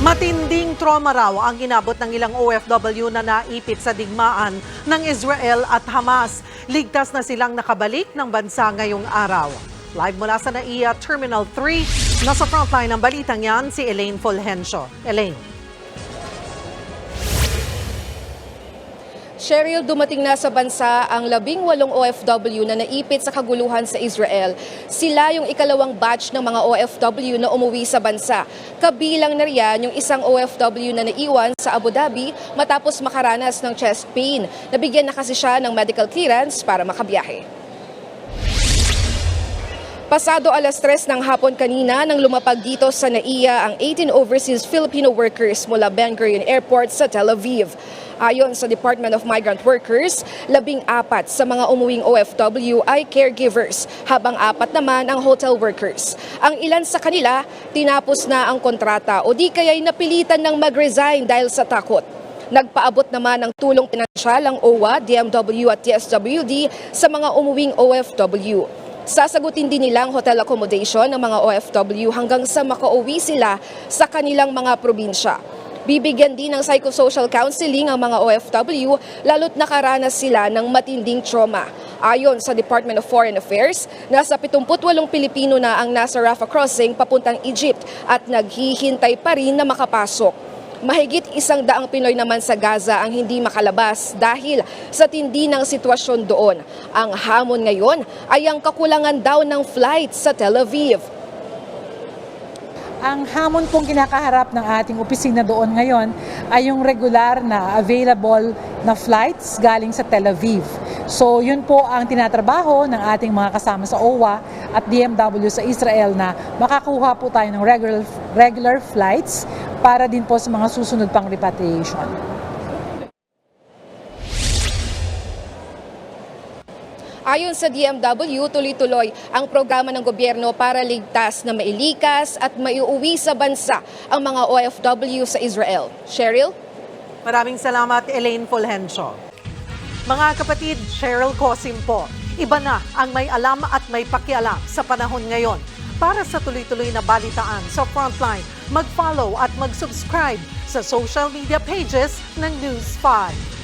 Matinding trauma raw ang inabot ng ilang OFW na naipit sa digmaan ng Israel at Hamas. Ligtas na silang nakabalik ng bansa ngayong araw. Live mula sa NAIA Terminal 3, nasa frontline ng balitang yan si Elaine Fulgencio. Elaine. Cheryl, dumating na sa bansa ang 18 OFW na naipit sa kaguluhan sa Israel. Sila yung ikalawang batch ng mga OFW na umuwi sa bansa. Kabilang na riyan yung isang OFW na naiwan sa Abu Dhabi matapos makaranas ng chest pain. Nabigyan na kasi siya ng medical clearance para makabiyahe. Pasado alas 3 ng hapon kanina nang lumapag dito sa NAIA ang 18 overseas Filipino workers mula Ben Gurion Airport sa Tel Aviv. Ayon sa Department of Migrant Workers, 14 sa mga umuwing OFW ay caregivers, habang 4 naman ang hotel workers. Ang ilan sa kanila, tinapos na ang kontrata o di kaya'y napilitan ng mag-resign dahil sa takot. Nagpaabot naman ng tulong pinansyal ang OWA, DMW at TSWD sa mga umuwing OFW. Sasagutin din nilang hotel accommodation ng mga OFW hanggang sa makauwi sila sa kanilang mga probinsya. Bibigyan din ng psychosocial counseling ang mga OFW lalo't nakaranas sila ng matinding trauma. Ayon sa Department of Foreign Affairs, nasa 78 Pilipino na ang nasa Rafah crossing papuntang Egypt at naghihintay pa rin na makapasok. Mahigit 100 Pinoy naman sa Gaza ang hindi makalabas dahil sa tindi ng sitwasyon doon. Ang hamon ngayon ay ang kakulangan daw ng flight sa Tel Aviv. Ang hamon pong kinakaharap ng ating opisina doon ngayon ay yung regular na available na flights galing sa Tel Aviv. So yun po ang tinatrabaho ng ating mga kasama sa OWA at DMW sa Israel na makakuha po tayo ng regular flights para din po sa mga susunod pang repatriation. Ayon sa DMW, tuloy-tuloy ang programa ng gobyerno para ligtas na mailikas at maiuwi sa bansa ang mga OFW sa Israel. Cheryl? Maraming salamat, Elaine Fulgencio. Mga kapatid, Cheryl Cosim po. Iba na ang may alam at may pakialam sa panahon ngayon. Para sa tuloy-tuloy na balitaan sa Frontline, mag-follow at mag-subscribe sa social media pages ng News 5.